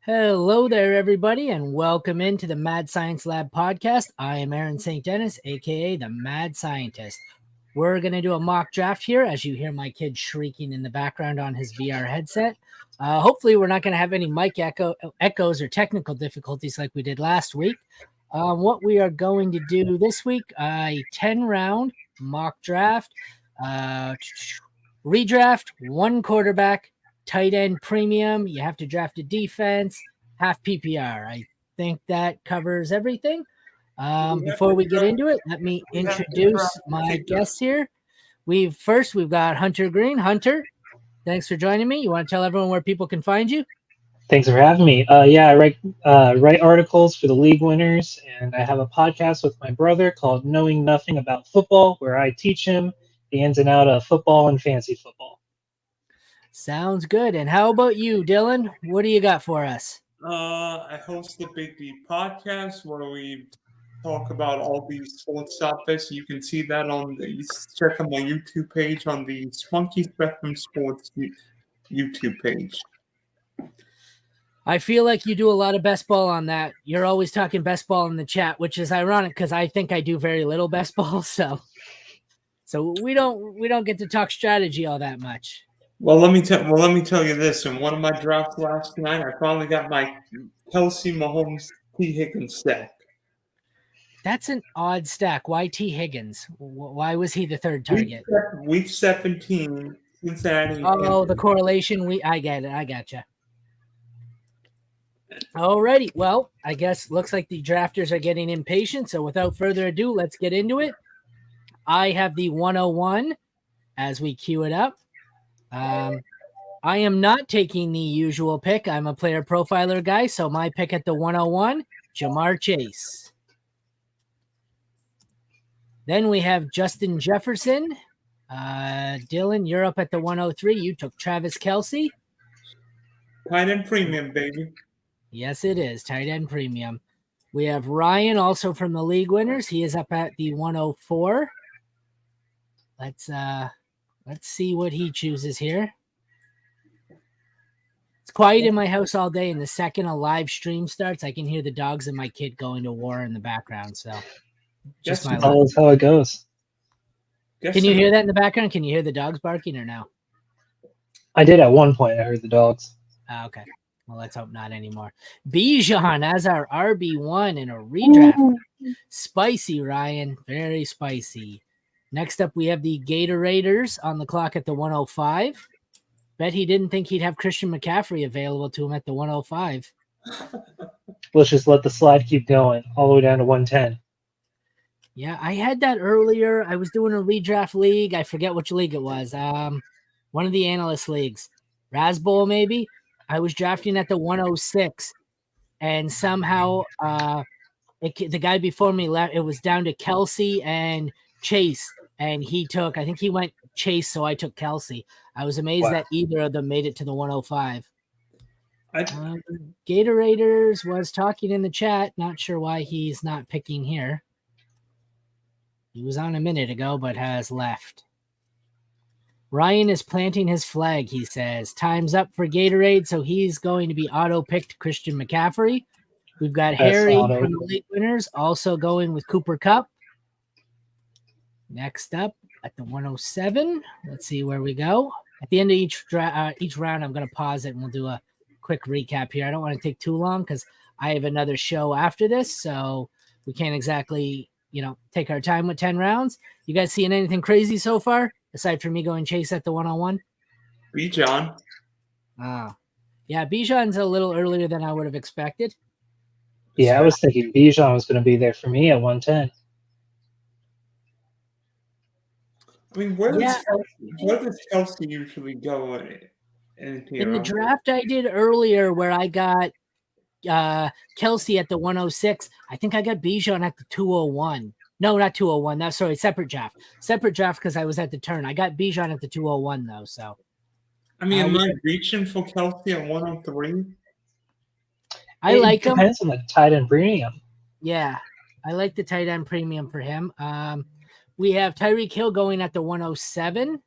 Hello there, everybody, and welcome into the Mad Science Lab podcast. I am Aaron St. Dennis, aka the Mad Scientist. We're going to do a mock draft here as you hear my kid shrieking in the background on his VR headset. Hopefully, we're not going to have any mic echoes or technical difficulties like we did last week. What we are going to do this week, a 10-round mock draft, redraft, one quarterback, tight end premium. You have to draft a defense, half PPR. I think that covers everything. Before we get into it, let me introduce my guests here. We've got Hunter Green. Hunter, thanks for joining me. You want to tell everyone where people can find you? Thanks for having me. I write articles for the league winners, and I have a podcast with my brother called Knowing Nothing About Football, where I teach him the ins and outs of football and fantasy football. Sounds good. And how about you, Dylan? What do you got for us? I host the Big D podcast where we talk about all these sports topics. You can see that check on my YouTube page on the Spunky Spectrum Sports YouTube page. I feel like you do a lot of best ball on that. You're always talking best ball in the chat, which is ironic because I think I do very little best ball. So we don't get to talk strategy all that much. Well, let me tell you this. In one of my drafts last night, I finally got my Kelsey Mahomes T. Higgins stack. That's an odd stack. Why T. Higgins? Why was he the third target? Week 17, Cincinnati. Oh, the correlation. I get it. I gotcha. Alrighty. Well, I guess looks like the drafters are getting impatient. So without further ado, let's get into it. I have the 101 as we queue it up. I am not taking the usual pick. I'm a player profiler guy, so my pick at the 101, Jamar Chase. Then we have Justin Jefferson. Dylan, you're up at the 103. You took Travis Kelce. Tight end premium, baby. Yes, it is. Tight end premium. We have Ryan, also from the league winners. He is up at the 104. Let's see what he chooses here. It's quiet in my house all day, and the second a live stream starts, I can hear the dogs and my kid going to war in the background. So just my luck. That's how it goes. Can you hear that in the background? Can you hear the dogs barking or no? I did at one point. I heard the dogs. Okay. Well, let's hope not anymore. Bijan as our RB1 in a redraft. Spicy, Ryan. Very spicy. Next up, we have the Gatorators on the clock at the 105. Bet he didn't think he'd have Christian McCaffrey available to him at the 105. Let's just let the slide keep going all the way down to 110. Yeah, I had that earlier. I was doing a redraft league. I forget which league it was. One of the analyst leagues. Rasbowl, maybe? I was drafting at the 106, and somehow the guy before me left. It was down to Kelsey and Chase, and I think he went Chase, so I took Kelsey. I was amazed that either of them made it to the 105. Gatorators was talking in the chat. Not sure why he's not picking here. He was on a minute ago, but has left. Ryan is planting his flag, he says. Time's up for Gatorade, so he's going to be auto-picked Christian McCaffrey. We've got Harry from the league winners also going with Cooper Kupp. Next up at the 107, let's see where we go. At the end of each round, I'm going to pause it and we'll do a quick recap here. I don't want to take too long because I have another show after this, so we can't exactly, take our time with 10 rounds. You guys seeing anything crazy so far, aside from me going Chase at the 101? Bijan. Yeah, Bijan's a little earlier than I would have expected. Yeah, I was thinking Bijan was going to be there for me at 110. I mean, where does Kelsey usually go in the draft I did earlier where I got Kelsey at the 106. I think I got Bijan at the 201. No, not 201. Separate draft. Separate draft because I was at the turn. I got Bijan at the 201 though. So, I mean, am I reaching for Kelsey at 103? I like him. Depends on the tight end premium. Yeah, I like the tight end premium for him. We have Tyreek Hill going at the 107.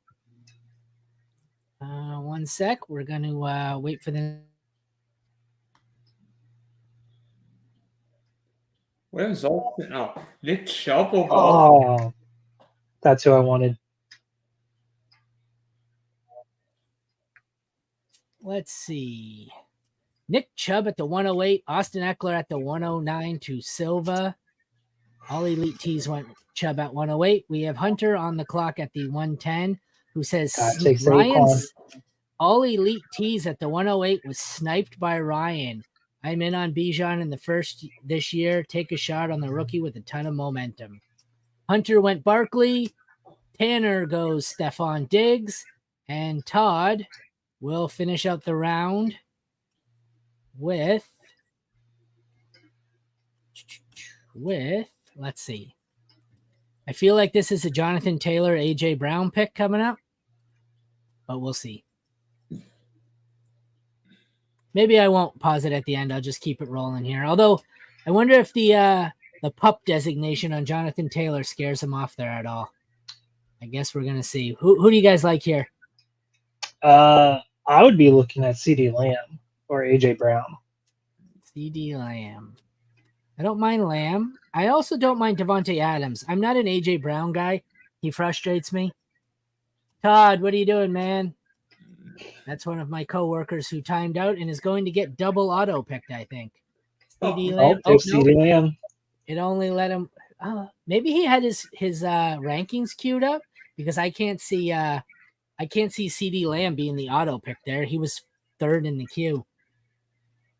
One sec. We're going to wait for the Where's Austin? Oh, Nick Chubb over. Oh, that's who I wanted. Let's see. Nick Chubb at the 108, Austin Eckler at the 109 to Silva. All Elite Tees went Chubb at 108. We have Hunter on the clock at the 110, who says Gotta take Ryan's All Elite Tees at the 108 was sniped by Ryan. I'm in on Bijan in the first this year. Take a shot on the rookie with a ton of momentum. Hunter went Barkley. Tanner goes Stephon Diggs. And Todd will finish out the round with, let's see. I feel like this is a Jonathan Taylor, A.J. Brown pick coming up, but we'll see. Maybe I won't pause it at the end. I'll just keep it rolling here. Although I wonder if the pup designation on Jonathan Taylor scares him off there at all. I guess we're gonna see. Who do you guys like here? I would be looking at CD Lamb or AJ Brown. CD Lamb. I don't mind Lamb. I also don't mind Devontae Adams. I'm not an AJ Brown guy. He frustrates me. Todd, what are you doing, man? That's one of my coworkers who timed out and is going to get double auto picked, I think. CD Lamb. Oh, CD Lamb. It only let him. Maybe he had his rankings queued up because I can't see CD Lamb being the auto pick there. He was third in the queue.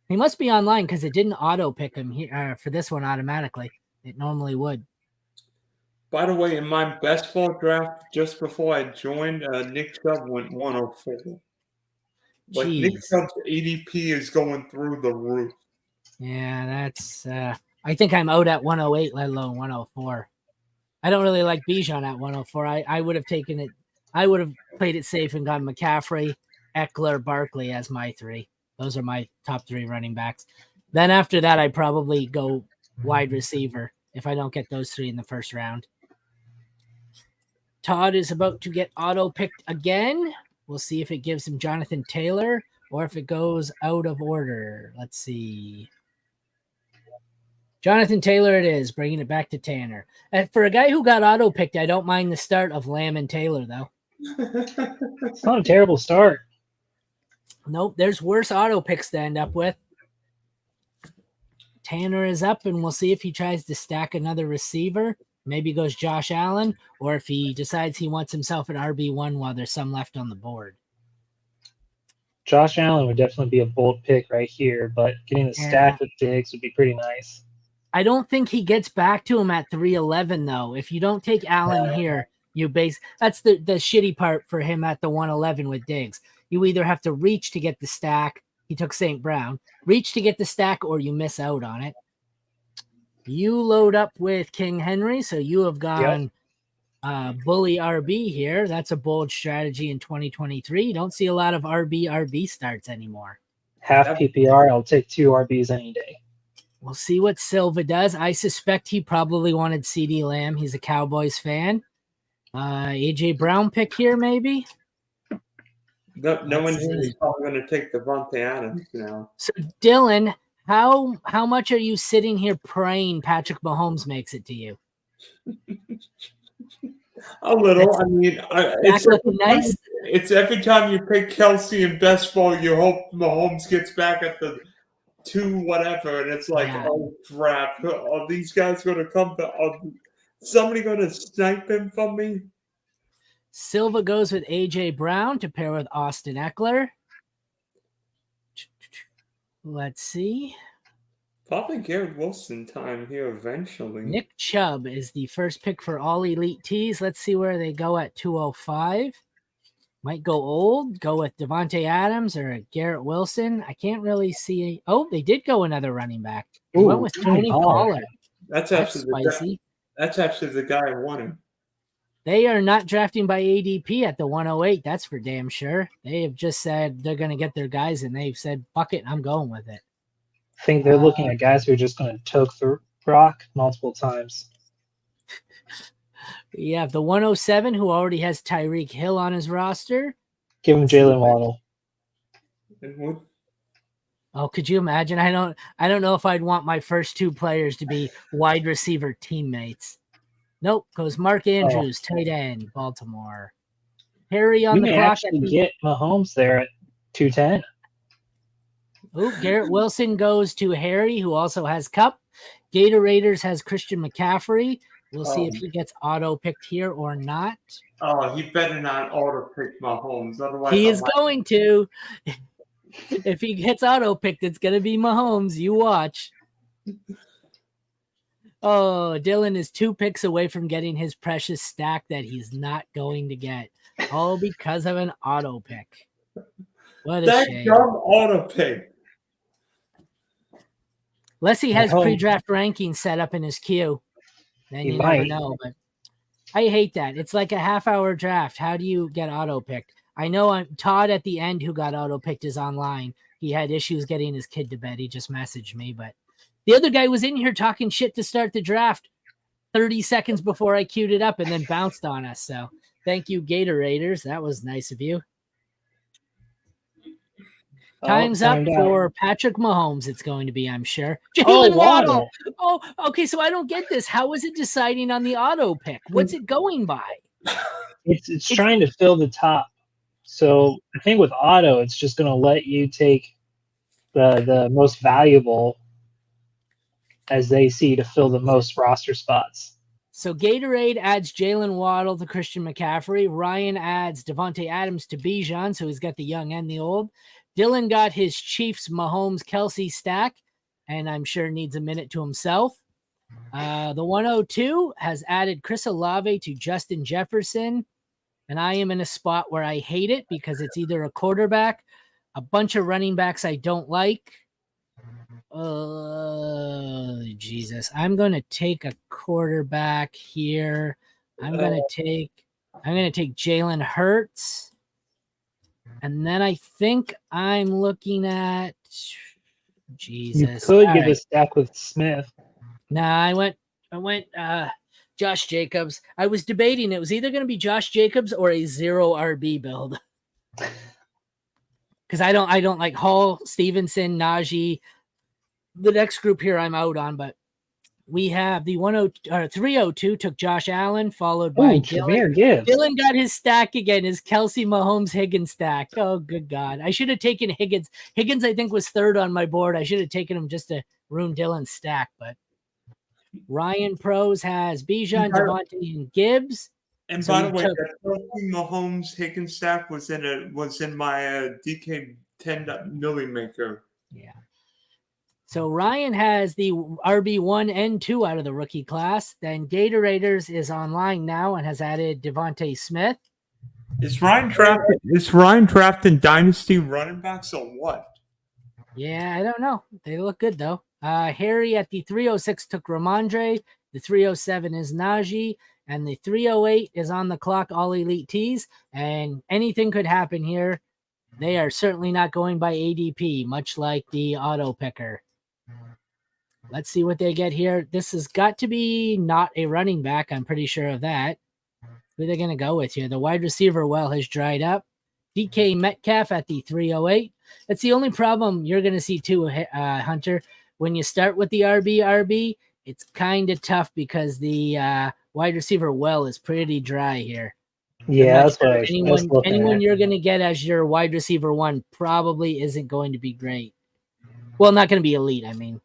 He must be online because it didn't auto pick him here for this one automatically. It normally would. By the way, in my best ball draft just before I joined, Nick Chubb went 104. Like Nick Chubb's ADP is going through the roof. Yeah, that's. I think I'm out at 108, let alone 104. I don't really like Bijan at 104. I would have taken it. I would have played it safe and gone McCaffrey, Eckler, Barkley as my three. Those are my top three running backs. Then after that, I'd probably go wide receiver if I don't get those three in the first round. Todd is about to get auto-picked again. We'll see if it gives him Jonathan Taylor or if it goes out of order. Let's see. Jonathan Taylor it is, bringing it back to Tanner. And for a guy who got auto-picked, I don't mind the start of Lamb and Taylor, though. It's not a terrible start. Nope, there's worse auto picks to end up with. Tanner is up, and we'll see if he tries to stack another receiver. Maybe goes Josh Allen, or if he decides he wants himself an RB1 while there's some left on the board. Josh Allen would definitely be a bold pick right here, but getting the stack with Diggs would be pretty nice. I don't think he gets back to him at 311, though. If you don't take Allen here, that's the shitty part for him at the 111 with Diggs. You either have to reach to get the stack. He took St. Brown. Reach to get the stack, or you miss out on it. You load up with King Henry, so you have gone bully RB here. That's a bold strategy in 2023. You don't see a lot of RB starts anymore. Half PPR, I'll take 2 RBs any day. We'll see what Silva does. I suspect he probably wanted CD Lamb. He's a Cowboys fan. AJ Brown pick here, maybe? No one's probably going to take Devontae Adams now. So, Dylan, how much are you sitting here praying Patrick Mahomes makes it to you? A little. I mean, it's every time you pick Kelsey in best ball, you hope Mahomes gets back at the 2 whatever, and it's like, oh crap, are these guys going to come to? Somebody going to snipe him from me? Silva goes with A.J. Brown to pair with Austin Eckler. Let's see. Probably Garrett Wilson time here eventually. Nick Chubb is the first pick for all elite tees. Let's see where they go at 205. Might go old, go with Devontae Adams or Garrett Wilson. I can't really see. They did go another running back. They went with Tony Pollard. That's spicy. That's actually the guy I wanted. They are not drafting by ADP at the 108. That's for damn sure. They have just said they're going to get their guys, and they've said, fuck it, I'm going with it. I think they're looking at guys who are just going to toke the rock multiple times. You have the 107 who already has Tyreek Hill on his roster. Give him Jalen Waddle. Oh, could you imagine? I don't know if I'd want my first two players to be wide receiver teammates. Nope, goes Mark Andrews, tight end, Baltimore. Harry on You the may clock actually get Mahomes there at 210. Oh, Garrett Wilson goes to Harry, who also has Cup. Gator Raiders has Christian McCaffrey. We'll see if he gets auto picked here or not. Oh, he better not auto pick Mahomes, otherwise He is going to. If he gets auto picked, it's going to be Mahomes. You watch. Oh, Dylan is 2 picks away from getting his precious stack that he's not going to get. All because of an auto pick. What a shame. Dumb auto pick. Unless he has pre-draft rankings set up in his queue. Then you never know. But I hate that. It's like a half-hour draft. How do you get auto-picked? I know Todd at the end who got auto-picked is online. He had issues getting his kid to bed. He just messaged me. But the other guy was in here talking shit to start the draft 30 seconds before I queued it up and then bounced on us. So thank you, Gator Raiders. That was nice of you. Time's up for Patrick Mahomes. It's going to be, I'm sure. Jalen Waddle. Oh, okay. So I don't get this. How is it deciding on the auto pick? What's it going by? It's trying to fill the top. So I think with auto, it's just going to let you take the most valuable as they see to fill the most roster spots. So Gatorade adds Jalen Waddle to Christian McCaffrey. Ryan adds Devontae Adams to Bijan, so he's got the young and the old. Dylan got his Chiefs, Mahomes, Kelsey stack, and I'm sure needs a minute to himself. The 102 has added Chris Olave to Justin Jefferson, and I am in a spot where I hate it because it's either a quarterback, a bunch of running backs I don't like. Jesus. I'm going to take a quarterback here. I'm going to take Jalen Hurts. And then I think I'm looking at Jesus. You could get a stack with Smith. Nah, I went Josh Jacobs. I was debating it was either going to be Josh Jacobs or a 0 RB build. Because I don't like Hall, Stevenson, Najee. The next group here I'm out on, but we have the 302 took Josh Allen, followed by Dylan. Dylan got his stack again, his Kelsey Mahomes Higgins stack. Oh, good God. I should have taken Higgins. Higgins, I think, was 3rd on my board. I should have taken him just to ruin Dylan's stack, but Ryan Pros has Bijan, Devontae, and Gibbs. And so by the way, that Mahomes Higgins stack was in my DK 10 million maker. Yeah. So Ryan has the RB1 and 2 out of the rookie class. Then Gator Raiders is online now and has added Devontae Smith. Is Ryan drafting dynasty running backs or what? Yeah, I don't know. They look good though. Harry at the 306 took Ramondre. The 307 is Najee. And the 308 is on the clock, all elite tees. And anything could happen here. They are certainly not going by ADP, much like the auto picker. Let's see what they get here. This has got to be not a running back. I'm pretty sure of that. Who are they going to go with here? The wide receiver well has dried up. DK Metcalf at the 308. That's the only problem you're going to see too, Hunter. When you start with the RB, it's kind of tough because the wide receiver well is pretty dry here. Yeah, that's sure what anyone you're going to get as your wide receiver 1 probably isn't going to be great. Well, not going to be elite, I mean.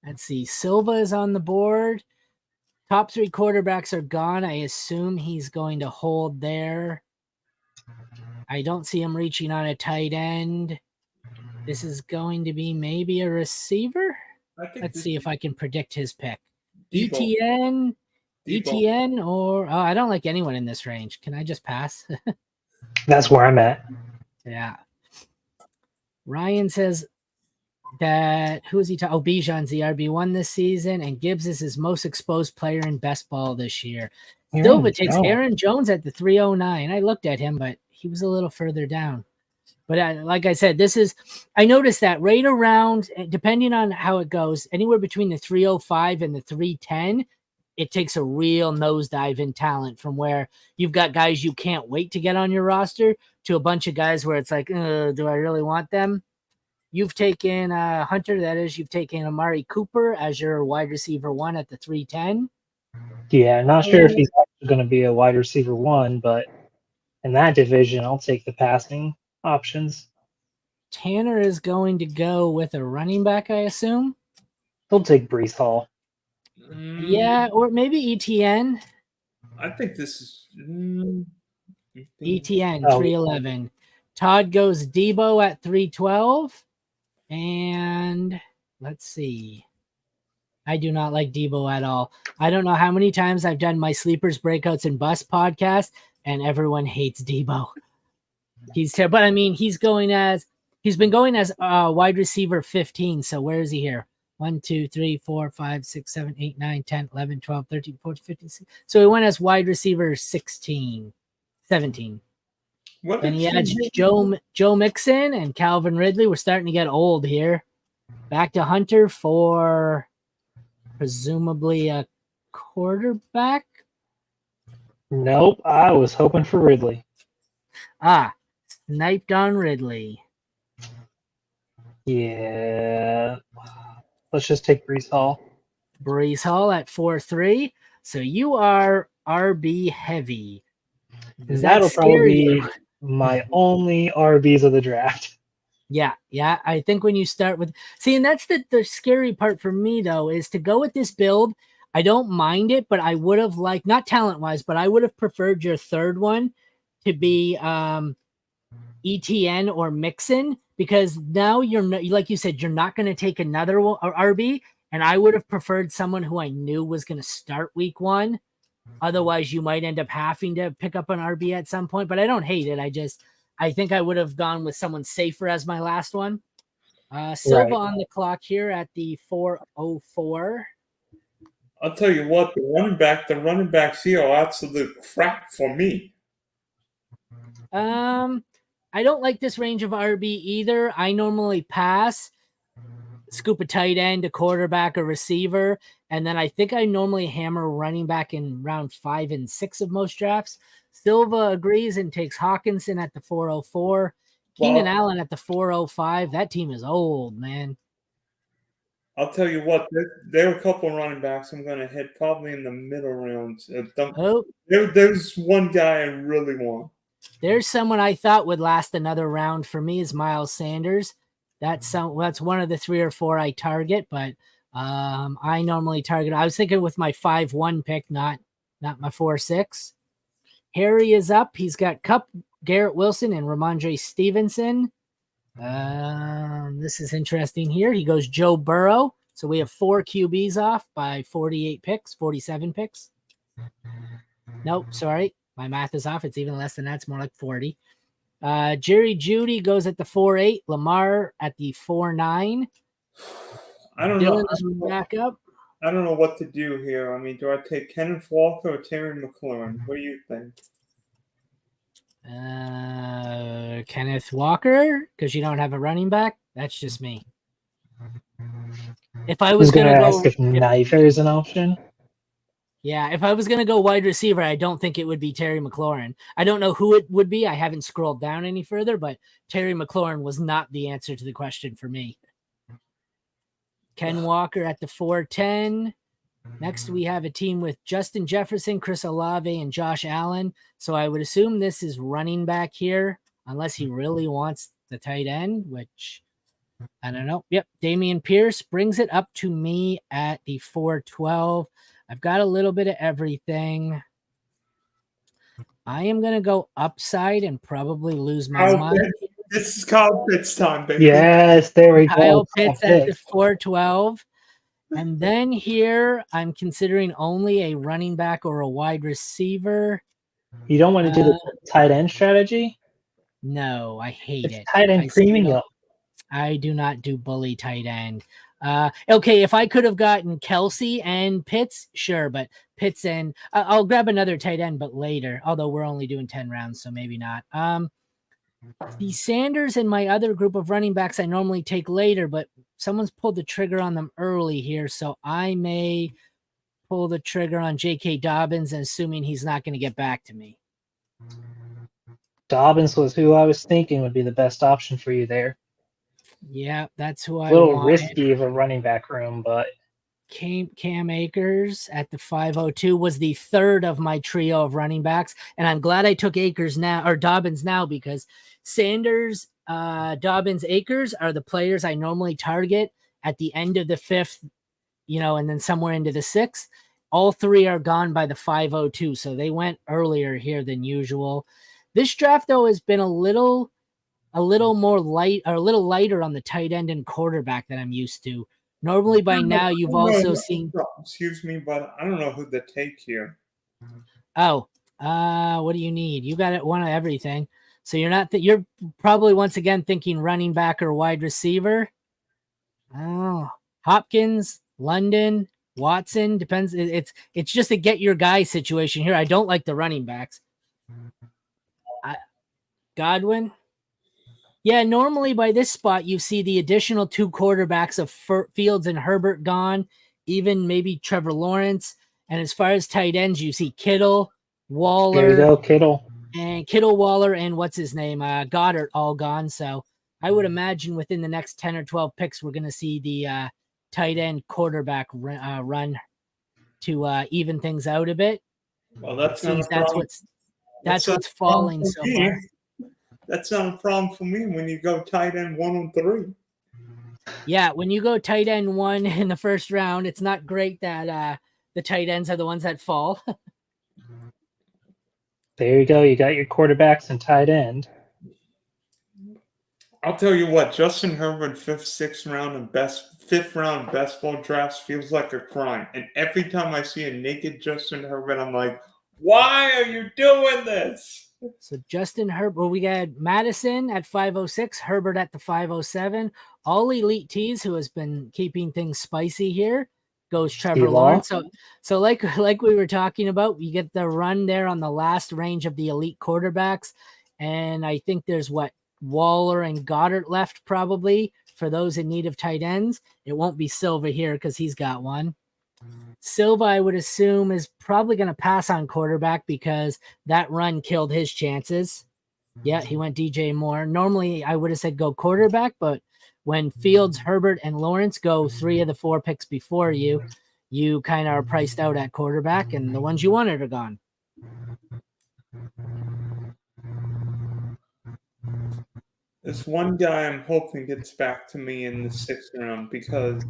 Let's see. Silva is on the board. Top 3 quarterbacks are gone. I assume he's going to hold there. I don't see him reaching on a tight end. This is going to be maybe a receiver. Let's see if I can predict his pick. ETN, or I don't like anyone in this range. Can I just pass? That's where I'm at. Yeah. Ryan says that who is he talking? Bijan's the RB1 this season, and Gibbs is his most exposed player in best ball this year. Silva takes Aaron Jones at the 309. I looked at him, but he was a little further down. But like I said, I noticed that right around, depending on how it goes, anywhere between the 305 and the 310, it takes a real nosedive in talent from where you've got guys you can't wait to get on your roster to a bunch of guys where it's like, do I really want them? You've taken Hunter, that is, you've taken Amari Cooper as your wide receiver 1 at the 310. Yeah, not sure if he's actually going to be a wide receiver 1, but in that division, I'll take the passing options. Tanner is going to go with a running back, I assume. He'll take Brees Hall. Yeah, or maybe ETN. I think this is ETN, Oh. 311. Todd goes Debo at 312. And let's see. I do not like Debo at all. I don't know how many times I've done my sleepers, breakouts, and bust podcast, and everyone hates Debo. He's terrible. But I mean, he's been going as wide receiver 15. So where is he here? 1, 2, 3, 4, 5, 6, 7, 8, 9, 10, 11, 12, 13, 14, 15, 16. So he went as wide receiver 16, 17. Then he adds Joe Mixon and Calvin Ridley. We're starting to get old here. Back to Hunter for presumably a quarterback. Nope, I was hoping for Ridley. Sniped on Ridley. Yeah. Let's just take Brees Hall. Brees Hall at 4-3. So you are RB heavy. That'll probably be my only RBs of the draft. Yeah. I think when you start with and that's the scary part for me though, is to go with this build. I don't mind it, but I would have liked, not talent wise, but I would have preferred your third one to be ETN or Mixon, because now you're like you said, you're not going to take another RB, and I would have preferred someone who I knew was going to start week 1. Otherwise, you might end up having to pick up an RB at some point, but I don't hate it. I think I would have gone with someone safer as my last one. Silva on the clock here at the 4:04. I'll tell you what, the running backs here are absolute crap for me. I don't like this range of RB either. I normally pass, scoop a tight end, a quarterback, a receiver, and then I think I normally hammer running back in round 5 and 6 of most drafts. Silva agrees and takes Hawkinson at the 4:04. Keenan Allen at the 4:05. That team is old, man. I'll tell you what, there are a couple of running backs I'm going to hit probably in the middle rounds. There's one guy I really want. There's someone I thought would last another round for me is Miles Sanders. That's one of the 3 or 4 I target, but I normally target. I was thinking with my 5-1 pick, not my 4-6. Harry is up. He's got Kupp, Garrett Wilson, and Ramondre Stevenson. This is interesting here. He goes Joe Burrow. So we have 4 QBs off by 47 picks. Nope, sorry. My math is off. It's even less than that. It's more like 40. Jerry Jeudy goes at the 4-8. Lamar at the 4-9. I don't Dylan know. is back up. I don't know what to do here. I mean, do I take Kenneth Walker or Terry McLaurin? What do you think? Kenneth Walker, because you don't have a running back. That's just me. If I was going to ask if Knifer is an option. Yeah, if I was going to go wide receiver, I don't think it would be Terry McLaurin. I don't know who it would be. I haven't scrolled down any further, but Terry McLaurin was not the answer to the question for me. Ken Walker at the 4-10. Next, we have a team with Justin Jefferson, Chris Olave, and Josh Allen. So I would assume this is running back here, unless he really wants the tight end, which I don't know. Yep, Damian Pierce brings it up to me at the 4-12. I've got a little bit of everything. I am going to go upside and probably lose my mind. This is Kyle Pitts time, baby. Yes, there we go. Kyle Pitts at the 4-12. And then here, I'm considering only a running back or a wide receiver. You don't want to do the tight end strategy? No, I hate it. Tight end premium. I do not do bully tight end. Okay, if I could have gotten Kelsey and Pitts, sure, but Pitts and I'll grab another tight end, but later. Although we're only doing 10 rounds, so maybe not. The Sanders and my other group of running backs I normally take later, but someone's pulled the trigger on them early here, so I may pull the trigger on J.K. Dobbins and assuming he's not going to get back to me. Dobbins was who I was thinking would be the best option for you there. Yeah, that's who A I little wanted. risky of a running back room, but Cam Akers at the 502 was the third of my trio of running backs, and I'm glad I took Akers now or Dobbins now because Sanders, Dobbins, Akers are the players I normally target at the end of the fifth, and then somewhere into the sixth. All three are gone by the 502, so they went earlier here than usual. This draft though has been a little more light or a little lighter on the tight end and quarterback than I'm used to. Normally by now you've also seen. Excuse me, but I don't know who to take here. Oh, what do you need? You got one of everything. So you're not you're probably once again thinking running back or wide receiver. Oh, Hopkins, London, Watson, depends. It's just a get your guy situation here. I don't like the running backs. Godwin. Yeah, normally by this spot, you see the additional two quarterbacks of Fields and Herbert gone, even maybe Trevor Lawrence. And as far as tight ends, you see Kittle, Waller. There you go, Kittle. And Kittle, Waller, and what's his name? Goddard all gone. So I would imagine within the next 10 or 12 picks, we're going to see the tight end quarterback run to even things out a bit. Well, that's what's falling so far. That's not a problem for me when you go tight end 103. Yeah, when you go tight end 1 in the first round, it's not great that the tight ends are the ones that fall. There you go. You got your quarterbacks and tight end. I'll tell you what, Justin Herbert, 5th, 6th round, and 5th round best ball drafts feels like a crime. And every time I see a naked Justin Herbert, I'm like, why are you doing this? So Justin Herbert, well, we got Madison at 506, Herbert at the 507. All elite tees who has been keeping things spicy here goes Trevor Lawrence. So like we were talking about, you get the run there on the last range of the elite quarterbacks. And I think there's Waller and Goddard left probably for those in need of tight ends. It won't be Silva here because he's got one. Silva, I would assume, is probably going to pass on quarterback because that run killed his chances. Yeah, he went DJ Moore. Normally, I would have said go quarterback, but when Fields, Herbert, and Lawrence go 3 of the 4 picks before you kind of are priced out at quarterback, and the ones you wanted are gone. There's one guy I'm hoping gets back to me in the 6th round because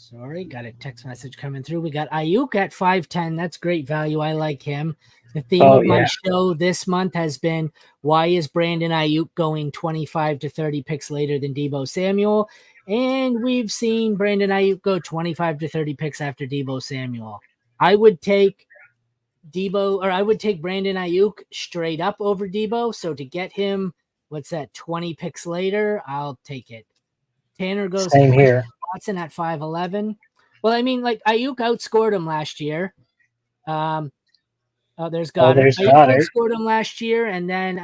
Sorry, got a text message coming through. We got Ayuk at 5'10". That's great value. I like him. The theme of my show this month has been, why is Brandon Ayuk going 25 to 30 picks later than Deebo Samuel? And we've seen Brandon Ayuk go 25 to 30 picks after Deebo Samuel. I would take Brandon Ayuk straight up over Deebo. So to get him, 20 picks later, I'll take it. Tanner goes Same here. Watson at 5'11". Well, I mean, Ayuk outscored him last year. There's Goddard. Ayuk outscored him last year, and then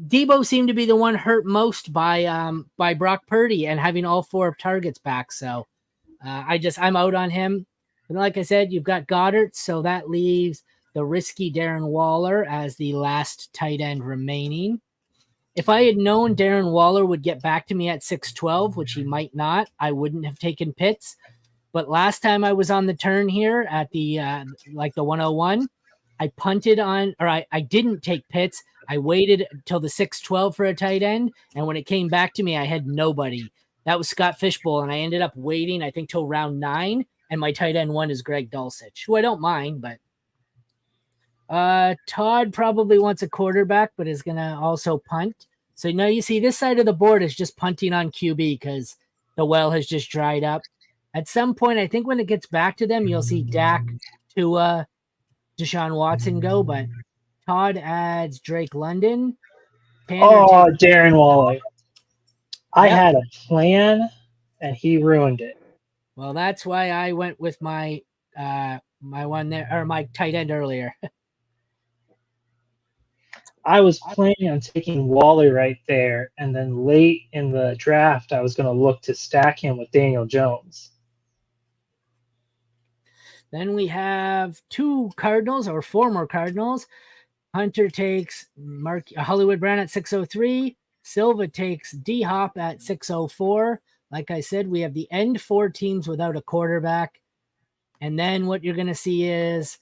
Deebo seemed to be the one hurt most by Brock Purdy and having all 4 targets back. So I'm out on him. And like I said, you've got Goddard, so that leaves the risky Darren Waller as the last tight end remaining. If I had known Darren Waller would get back to me at 6'12", which he might not, I wouldn't have taken Pitts. But last time I was on the turn here at the the 101, I punted on, or I didn't take Pitts. I waited till the 6'12" for a tight end, and when it came back to me, I had nobody. That was Scott Fishbowl, and I ended up waiting, I think, till round 9, and my tight end 1 is Greg Dulcich, who I don't mind, but Todd probably wants a quarterback, but is going to also punt. So now you see this side of the board is just punting on QB because the well has just dried up. At some point, I think when it gets back to them, you'll see Dak, Tua, Deshaun Watson go, but Todd adds Drake London. Darren Waller. I had a plan, and he ruined it. Well, that's why I went with my one there, or my tight end earlier. I was planning on taking Waller right there, and then late in the draft, I was going to look to stack him with Daniel Jones. Then we have two Cardinals or former Cardinals. Hunter takes Hollywood Brown at 603. Silva takes D-Hop at 604. Like I said, we have the end four teams without a quarterback. And then what you're going to see is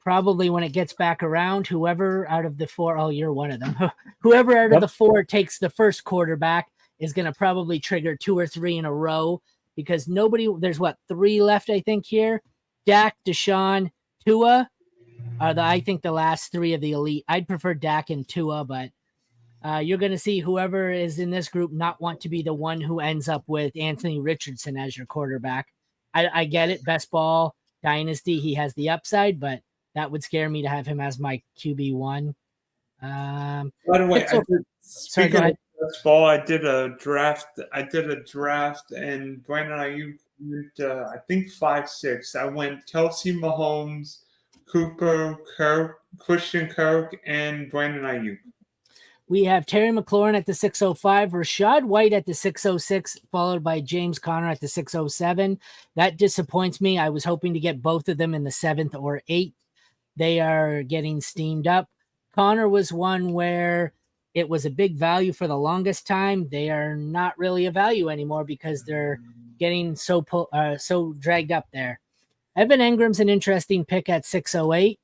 probably when it gets back around, whoever out of the four, oh, you're one of them. Whoever out of the four takes the first quarterback is going to probably trigger two or three in a row because there's three left, I think, here. Dak, Deshaun, Tua are I think the last three of the elite. I'd prefer Dak and Tua, but you're going to see whoever is in this group not want to be the one who ends up with Anthony Richardson as your quarterback. I get it. Best ball, dynasty, he has the upside, but that would scare me to have him as my QB1. By the way, Speaking of best ball, I did a draft, and Brandon Ayuk went, I think 5-6. I went Kelsey, Mahomes, Cooper, Kirk, Christian Kirk, and Brandon Ayuk. We have Terry McLaurin at the 605, Rashad White at the 606, followed by James Conner at the 607. That disappoints me. I was hoping to get both of them in the 7th or 8th. They are getting steamed up. Conner was one where it was a big value for the longest time. They are not really a value anymore because they're getting so dragged up there. Evan Ingram's an interesting pick at 608.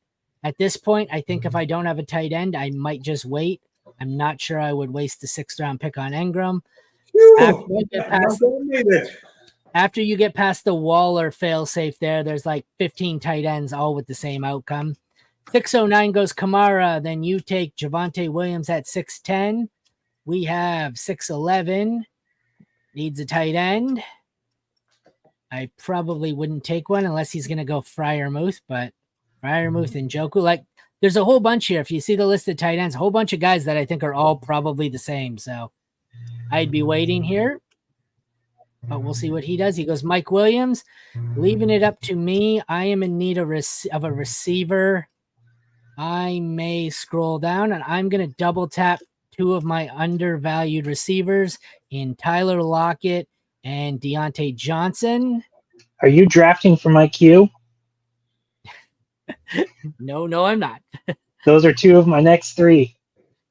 At this point, I think if I don't have a tight end, I might just wait. I'm not sure I would waste the 6th round pick on Ingram. After you get past the Waller fail-safe there's like 15 tight ends, all with the same outcome. 609 goes Kamara. Then you take Javonte Williams at 610. We have 611. Needs a tight end. I probably wouldn't take one unless he's going to go Freiermuth, but Freiermuth and Njoku, there's a whole bunch here. If you see the list of tight ends, a whole bunch of guys that I think are all probably the same. So I'd be waiting here, but we'll see what he does. He goes Mike Williams, leaving it up to me. I am in need of a receiver. I may scroll down, and I'm going to double tap two of my undervalued receivers in Tyler Lockett and Deontay Johnson. Are you drafting for my queue? No, I'm not. Those are two of my next three.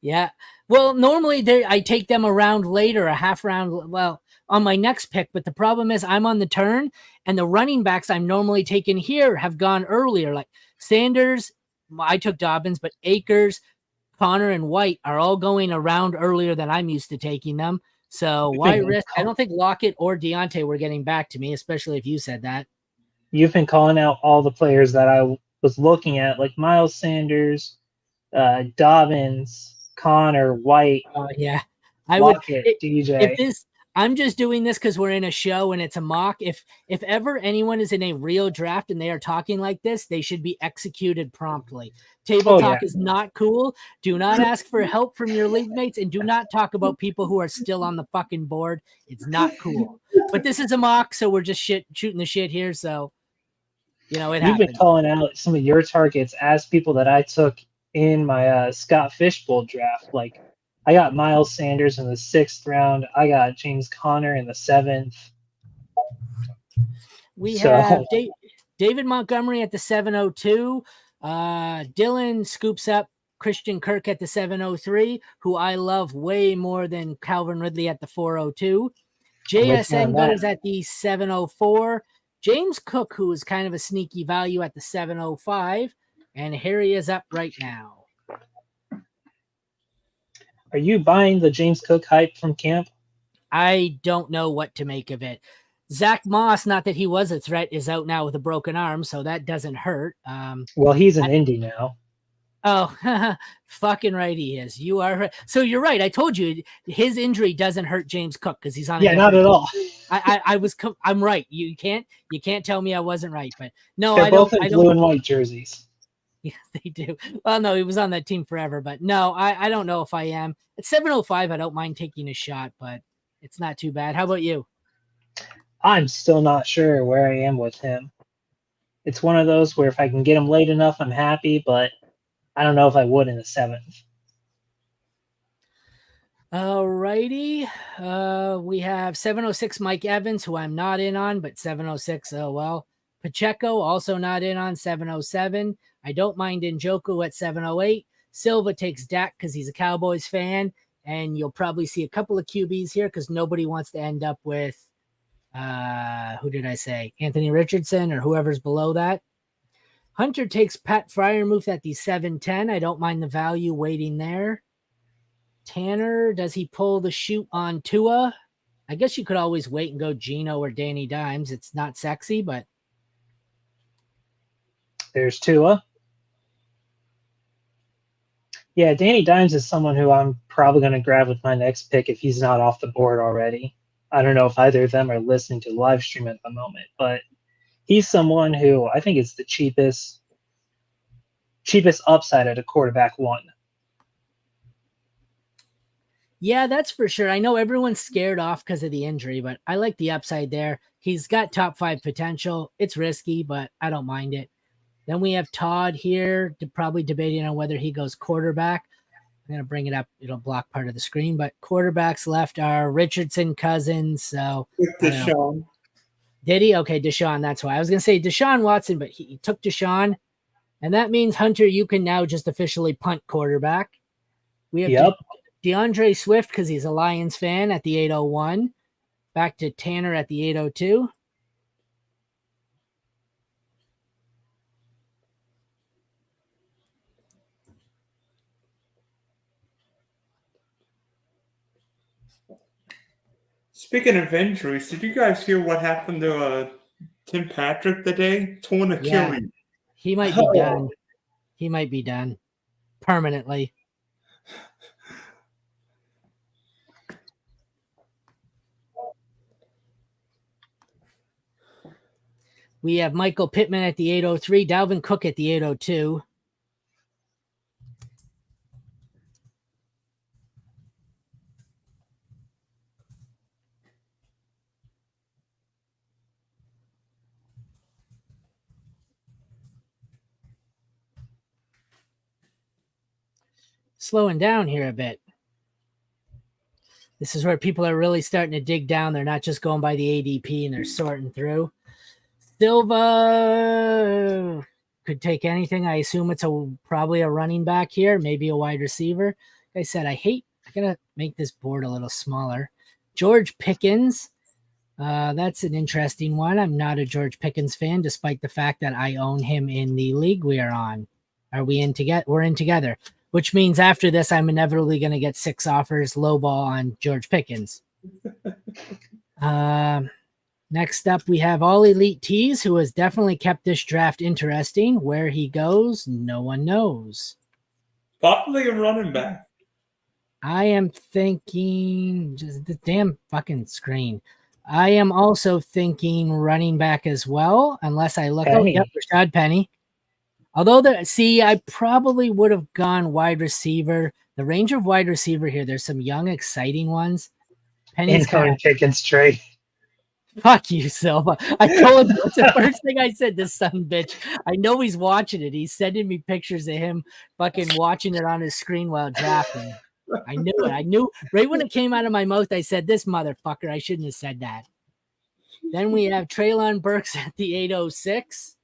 Yeah. Well, normally I take them a round later, a half round, on my next pick. But the problem is I'm on the turn, and the running backs I'm normally taking here have gone earlier. Like Sanders, I took Dobbins, but Akers, Connor, and White are all going around earlier than I'm used to taking them. So why risk? I don't think Lockett or Deontay were getting back to me, especially if you said that. You've been calling out all the players that I was looking at, like Miles Sanders, Dobbins, Connor, White. Yeah, Lockett, DJ. I'm just doing this because we're in a show and it's a mock. If ever anyone is in a real draft and they are talking like this, they should be executed promptly. Table talk is not cool. Do not ask for help from your league mates, and do not talk about people who are still on the fucking board. It's not cool. But this is a mock, so we're just shooting the shit here. So, it happens. You've been calling out some of your targets as people that I took in my Scott Fishbowl draft. Like, I got Miles Sanders in the 6th round. I got James Conner in the 7th. We have David Montgomery at the 702. Dylan scoops up Christian Kirk at the 703, who I love way more than Calvin Ridley at the 402. JSN goes at the 704. James Cook, who is kind of a sneaky value at the 705. And Harry is up right now. Are you buying the James Cook hype from camp? I don't know what to make of it. Zach Moss, not that he was a threat, is out now with a broken arm, so that doesn't hurt. Well, he's in Indy now. Oh, fucking right he is. You are right. So you're right. I told you his injury doesn't hurt James Cook because he's on. Yeah, not at all. I'm right. You can't tell me I wasn't right. But no, They're both in blue and white jerseys. Yeah, they do. Well, no, he was on that team forever. But no, I don't know if I am. At 705, I don't mind taking a shot, but it's not too bad. How about you? I'm still not sure where I am with him. It's one of those where if I can get him late enough, I'm happy, but I don't know if I would in the 7th. Alrighty. We have 706 Mike Evans, who I'm not in on, but 706, oh well. Pacheco, also not in on 707. I don't mind Njoku at 708. Silva takes Dak because he's a Cowboys fan, and you'll probably see a couple of QBs here because nobody wants to end up with, who did I say? Anthony Richardson or whoever's below that. Hunter takes Pat Fryermuth at the 710. I don't mind the value waiting there. Tanner, does he pull the shoot on Tua? I guess you could always wait and go Geno or Danny Dimes. It's not sexy, but There's Tua. Yeah, Danny Dimes is someone who I'm probably going to grab with my next pick if he's not off the board already. I don't know if either of them are listening to the live stream at the moment, but he's someone who I think is the cheapest upside at a quarterback one. yeah, that's for sure. I know everyone's scared off because of the injury, but I like the upside there. He's got top 5 potential. It's risky, but I don't mind it. Then we have Todd here, probably debating on whether he goes quarterback. I'm going to bring it up. It'll block part of the screen, but quarterbacks left are Richardson, Cousins. So Deshaun. Did he? Okay, Deshaun. That's why I was going to say Deshaun Watson, but he took Deshaun. And that means, Hunter, you can now just officially punt quarterback. We have DeAndre Swift because he's a Lions fan at the 801. Back to Tanner at the 802. Speaking of injuries, did you guys hear what happened to Tim Patrick today? Torn Achilles. Yeah, he might be done. He might be done permanently. We have Michael Pittman at the 803, Dalvin Cook at the 802. Slowing down here a bit. This is where people are really starting to dig down. They're not just going by the ADP and they're sorting through. Silva could take anything. I assume it's probably a running back here, maybe a wide receiver. Like I said, I gotta make this board a little smaller. George Pickens. That's an interesting one. I'm not a George Pickens fan, despite the fact that I own him in the league we are on. Are we in together? We're in together, which means after this, I'm inevitably going to get 6 offers low ball on George Pickens. Next up, we have All Elite Tees, who has definitely kept this draft interesting. Where he goes, no one knows. Probably a running back. I am thinking, just the damn fucking screen. I am also thinking running back as well, unless I look. Penny. Oh, yep, Rashad Penny. Although, I probably would have gone wide receiver. The range of wide receiver here, there's some young, exciting ones. Penny's incoming Pickens trade. Fuck you, Silva. I told you. It's the first thing I said, this son bitch. I know he's watching it. He's sending me pictures of him fucking watching it on his screen while drafting. I knew it. I knew right when it came out of my mouth, I said, this motherfucker, I shouldn't have said that. Then we have Treylon Burks at the 806.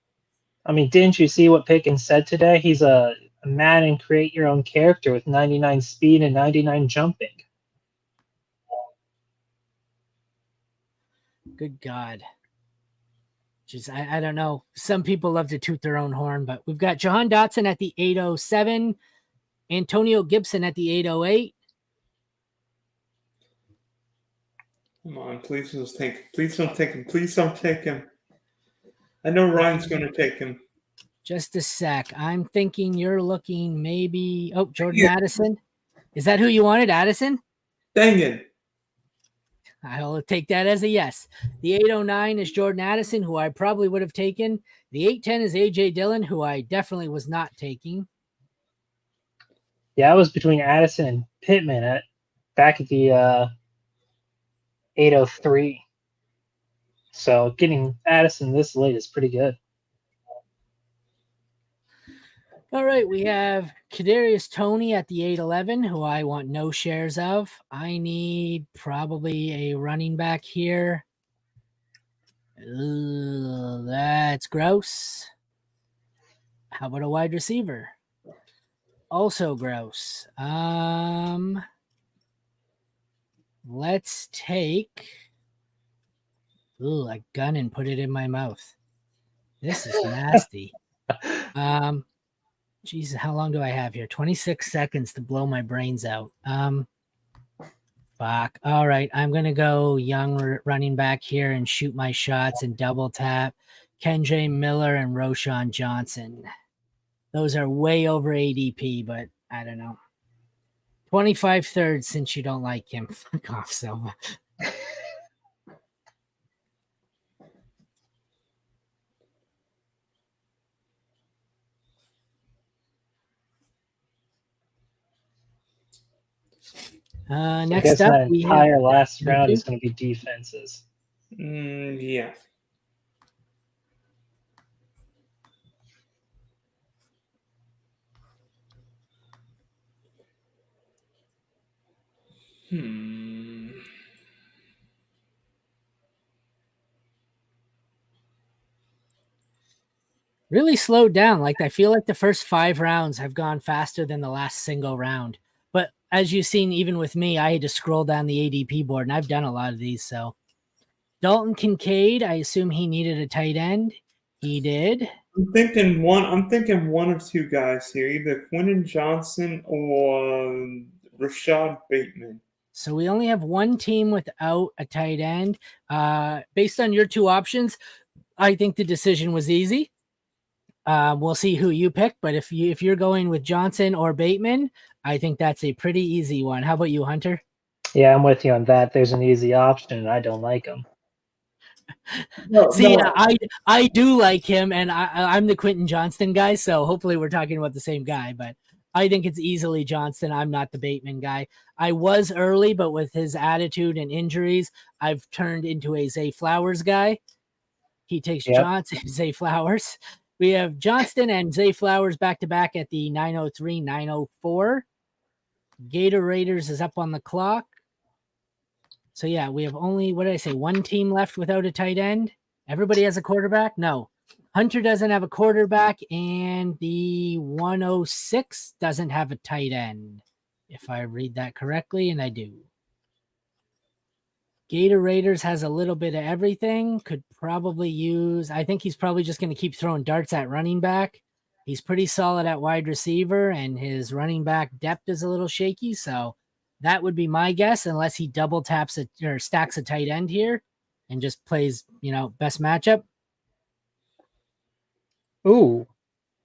I mean, didn't you see what Pickens said today? He's a Madden create your own character with 99 speed and 99 jumping. Good God. Just, I don't know. Some people love to toot their own horn, but we've got Jahan Dotson at the 807, Antonio Gibson at the 808. Come on, please don't take him. Please don't take him. Please don't take him. I know Ryan's going to take him. Just a sec. I'm thinking you're looking maybe. Oh, Jordan Addison. Is that who you wanted, Addison? Dang it. I'll take that as a yes. The 809 is Jordan Addison, who I probably would have taken. The 810 is A.J. Dillon, who I definitely was not taking. Yeah, I was between Addison and Pittman back at the 803. So getting Addison this late is pretty good. All right, we have Kadarius Toney at the 8-11, who I want no shares of. I need probably a running back here. Ugh, that's gross. How about a wide receiver? Also gross. Let's take a gun and put it in my mouth. This is nasty. Jesus, how long do I have here? 26 seconds to blow my brains out. Fuck. All right, I'm gonna go young running back here and shoot my shots and double tap Kendra Miller and Roshan Johnson. Those are way over ADP, but I don't know. 25 thirds since you don't like him. Fuck off, Silva. Next up, that we entire have last round is going to be defenses. Yeah. really slowed down. Like I feel like the first 5 rounds have gone faster than the last single round. But as you've seen, even with me, I had to scroll down the ADP board, and I've done a lot of these. So Dalton Kincaid, I assume he needed a tight end. He did. I'm thinking one of two guys here, either Quentin Johnson or Rashad Bateman. So we only have one team without a tight end. Based on your 2 options, I think the decision was easy. We'll see who you pick, but if you're going with Johnson or Bateman, I think that's a pretty easy one. How about you, Hunter? Yeah, I'm with you on that. There's an easy option, and I don't like them. I do like him, and I'm the Quentin Johnston guy, so hopefully we're talking about the same guy, but I think it's easily Johnston. I'm not the Bateman guy. I was early, but with his attitude and injuries, I've turned into a Zay Flowers guy. He takes Johnson, Zay Flowers. We have Johnston and Zay Flowers back-to-back at the 9:03, 9:04. Gator Raiders is up on the clock. So, yeah, we have only, what did I say, one team left without a tight end? Everybody has a quarterback? No. Hunter doesn't have a quarterback, and the 106 doesn't have a tight end, if I read that correctly, and I do. Gator Raiders has a little bit of everything. Could probably use, I think he's probably just going to keep throwing darts at running back. He's pretty solid at wide receiver, and his running back depth is a little shaky. So that would be my guess, unless he double taps or stacks a tight end here and just plays, best matchup. Ooh,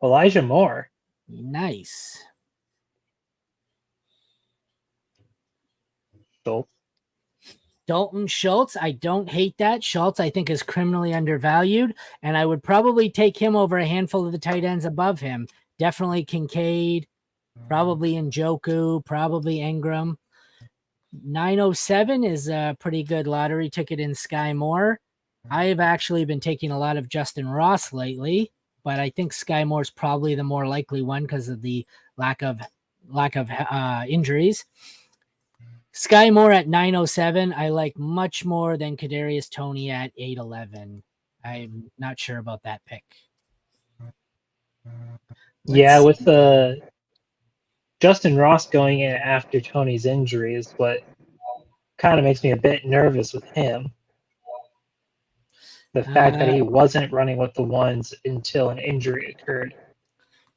Elijah Moore. Nice. Dalton Schultz, I don't hate that. Schultz, I think, is criminally undervalued, and I would probably take him over a handful of the tight ends above him. Definitely Kincaid, probably Njoku, probably Ingram. 907 is a pretty good lottery ticket in Sky Moore. I've actually been taking a lot of Justin Ross lately, but I think Sky Moore's probably the more likely one because of the lack of injuries. Sky Moore at 907, I like much more than Kadarius Toney at 811. I'm not sure about that pick. With the Justin Ross going in after Toney's injury is what kind of makes me a bit nervous with him. The fact that he wasn't running with the ones until an injury occurred.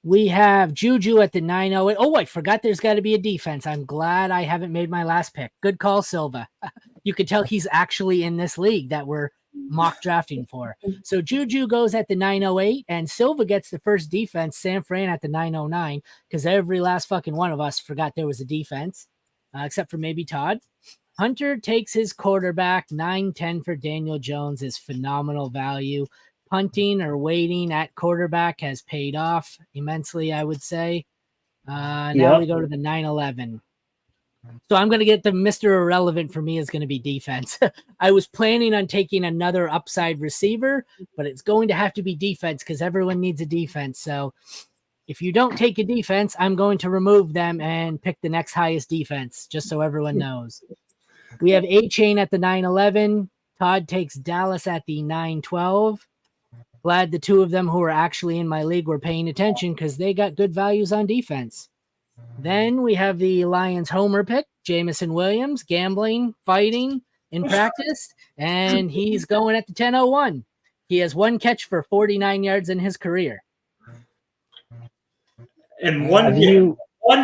We have Juju at the 908. Oh, I forgot there's got to be a defense. I'm glad I haven't made my last pick. Good call, Silva. You could tell he's actually in this league that we're mock drafting for. So Juju goes at the 908, and Silva gets the first defense, San Fran at the 909, because every last fucking one of us forgot there was a defense, except for maybe Todd. Hunter takes his quarterback. 910 for Daniel Jones is phenomenal value. Punting or waiting at quarterback has paid off immensely, I would say. Now we go to the 911. So I'm going to get the Mr. Irrelevant for me is going to be defense. I was planning on taking another upside receiver, but it's going to have to be defense because everyone needs a defense. So If you don't take a defense, I'm going to remove them and pick the next highest defense, just so everyone knows. We have A-Chain at the 9-11. Todd takes Dallas at the 9-12. Glad the two of them who are actually in my league were paying attention because they got good values on defense. Then we have the Lions homer pick, Jamison Williams, gambling, fighting in practice, and he's going at the 10-01. He has one catch for 49 yards in his career. And one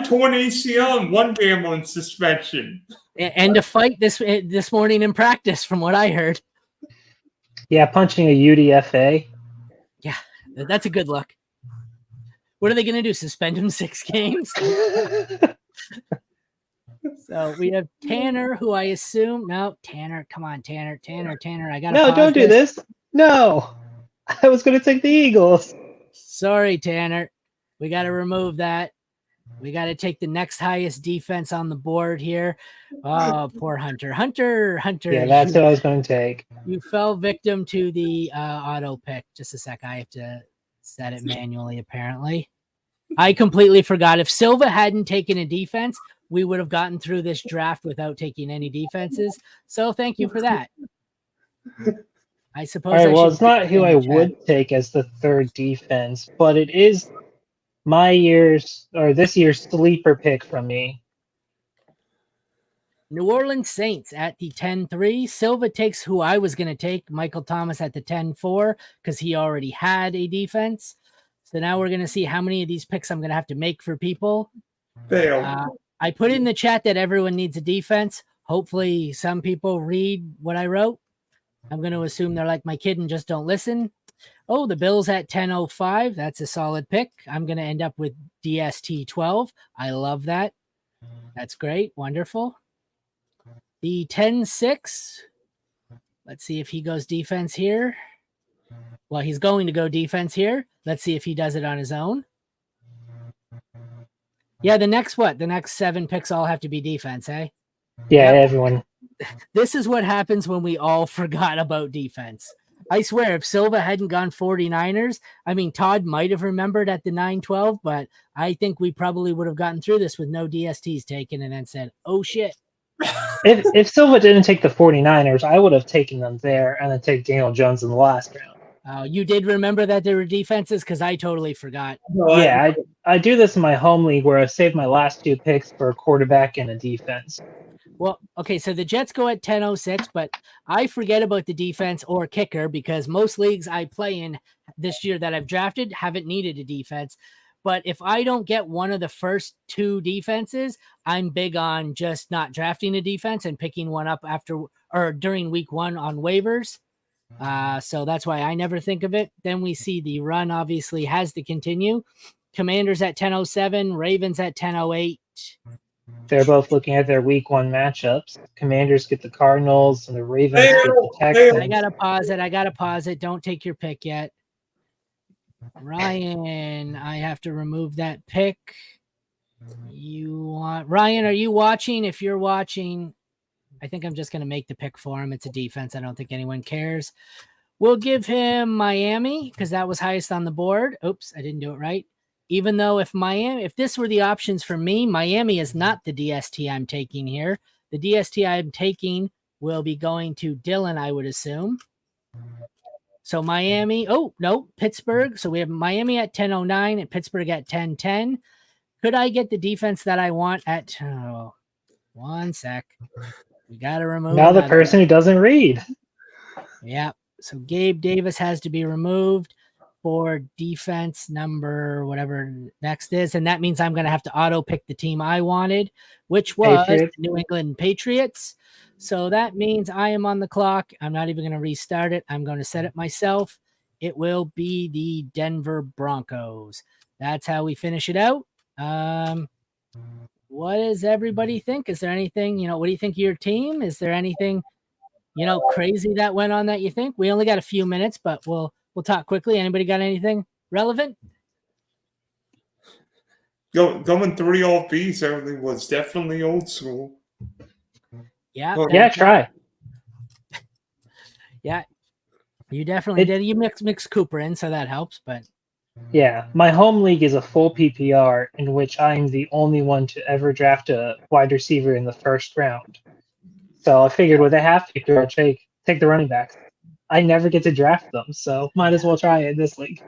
torn ACL and one game on suspension. And a fight this morning in practice, from what I heard. Yeah, punching a UDFA. Yeah, that's a good look. What are they going to do? Suspend him 6 games? So we have Tanner, who I assume... No, Tanner. Come on, Tanner. I got to No, don't do this. No. I was going to take the Eagles. Sorry, Tanner. We got to remove that. We got to take the next highest defense on the board here. Oh, poor Hunter. Hunter. Yeah, that's what I was going to take. You fell victim to the auto pick. Just a sec. I have to set it manually, apparently. I completely forgot. If Silva hadn't taken a defense, we would have gotten through this draft without taking any defenses. So thank you for that. I suppose. All right, well, it's not who I would take as the third defense, but it is this year's sleeper pick from me. New Orleans Saints at the 10-3. Silva takes who I was going to take, Michael Thomas at the 10-4, because he already had a defense. So now we're going to see how many of these picks I'm going to have to make for people. I put in the chat that everyone needs a defense. Hopefully some people read what I wrote. I'm going to assume they're like my kid and just don't listen. Oh, the Bills at 10-05. That's a solid pick. I'm going to end up with DST 12. I love that. That's great. Wonderful. The 10-6. Let's see if he goes defense here. Well, he's going to go defense here. Let's see if he does it on his own. Yeah, the next 7 picks all have to be defense, eh? Yeah, everyone. This is what happens when we all forgot about defense. I swear, if Silva hadn't gone 49ers, I mean, Todd might have remembered at the 9-12, but I think we probably would have gotten through this with no DSTs taken and then said, oh, shit. If Silva didn't take the 49ers, I would have taken them there and then take Daniel Jones in the last round. You did remember that there were defenses? Because I totally forgot. Yeah, I do this in my home league where I save my last 2 picks for a quarterback and a defense. Well, okay, so the Jets go at 10-06, but I forget about the defense or kicker because most leagues I play in this year that I've drafted haven't needed a defense. But if I don't get one of the first 2 defenses, I'm big on just not drafting a defense and picking one up after or during week 1 on waivers. So that's why I never think of it. Then we see the run obviously has to continue. Commanders at 10-07, Ravens at 10-08. They're both looking at their week 1 matchups. Commanders get the Cardinals and the Ravens get the Texans. I gotta pause it. Don't take your pick yet. Ryan, I have to remove that pick. Ryan, are you watching? If you're watching, I think I'm just going to make the pick for him. It's a defense. I don't think anyone cares. We'll give him Miami because that was highest on the board. Oops, I didn't do it right. Even though if this were the options for me, Miami is not the DST I'm taking here. The DST I'm taking will be going to Dylan, I would assume. So Miami, Pittsburgh. So we have Miami at 10-09 and Pittsburgh at 10-10. Could I get the defense that I want at, one sec. We got to remove. Now the person who doesn't read. Yeah. So Gabe Davis has to be removed for defense number, whatever next is. And that means I'm going to have to auto pick the team I wanted, which was the New England Patriots. So that means I am on the clock. I'm not even going to restart it. I'm going to set it myself. It will be the Denver Broncos. That's how we finish it out. What does everybody think? Is there anything, what do you think of your team? Is there anything, crazy that went on that you think? We only got a few minutes, but we'll talk quickly. Anybody got anything relevant? Going 3 off Bs early was definitely old school. Yeah. Try. Yeah. You definitely did. You mix Cooper in, so that helps, but Yeah, my home league is a full PPR in which I'm the only one to ever draft a wide receiver in the first round. So I figured with a half picker, I'll take the running backs. I never get to draft them, so might as well try it in this league.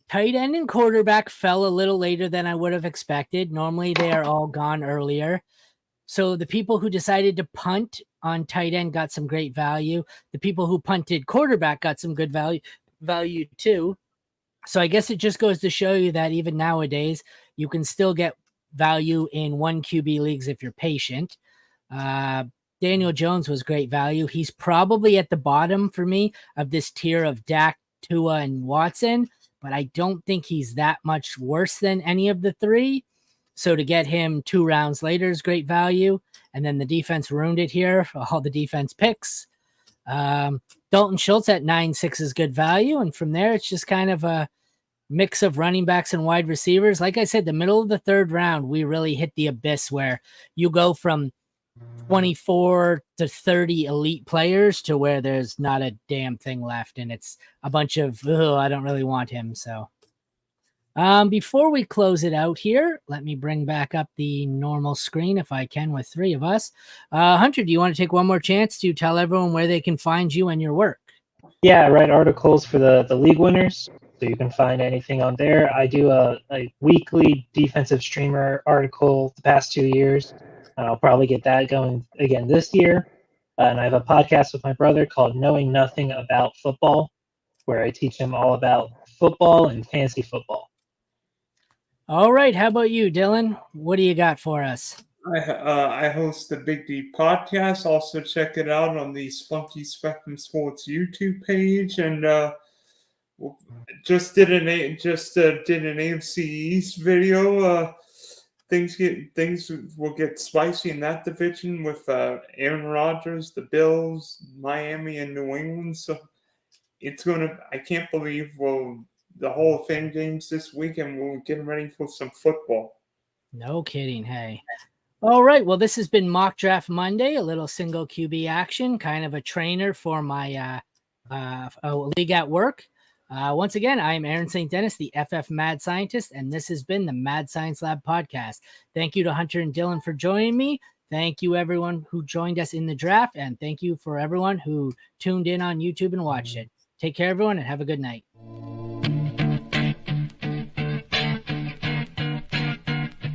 Tight end and quarterback fell a little later than I would have expected. Normally, they are all gone earlier. So the people who decided to punt on tight end got some great value. The people who punted quarterback got some good value too. So I guess it just goes to show you that even nowadays, you can still get value in 1 QB leagues if you're patient. Daniel Jones was great value. He's probably at the bottom for me of this tier of Dak, Tua, and Watson, but I don't think he's that much worse than any of the three. So to get him 2 rounds later is great value. And then the defense ruined it here for all the defense picks. Dalton Schultz at 9.6 is good value. And from there, it's just kind of a mix of running backs and wide receivers. Like I said, the middle of the 3rd round, we really hit the abyss where you go from 24 to 30 elite players to where there's not a damn thing left. And it's a bunch of, I don't really want him. So before we close it out here, let me bring back up the normal screen if I can with 3 of us. Hunter, do you want to take one more chance to tell everyone where they can find you and your work? Yeah, I write articles for the league winners, so you can find anything on there. I do a weekly defensive streamer article the past 2 years. I'll probably get that going again this year. And I have a podcast with my brother called Knowing Nothing About Football, where I teach him all about football and fantasy football. All right. How about you, Dylan? What do you got for us? I host the Big D podcast. Also, check it out on the Spunky Spectrum Sports YouTube page, and just did an AFC East video. Things will get spicy in that division with Aaron Rodgers, the Bills, Miami, and New England. So it's gonna. I can't believe the Hall of Fame games this weekend. We're getting ready for some football. No kidding. Hey. All right. Well, this has been Mock Draft Monday, a little single QB action, kind of a trainer for my league at work. Once again, I am Aaron St. Dennis, the FF Mad Scientist, and this has been the Mad Science Lab podcast. Thank you to Hunter and Dylan for joining me. Thank you, everyone who joined us in the draft, and thank you for everyone who tuned in on YouTube and watched it. Take care, everyone, and have a good night.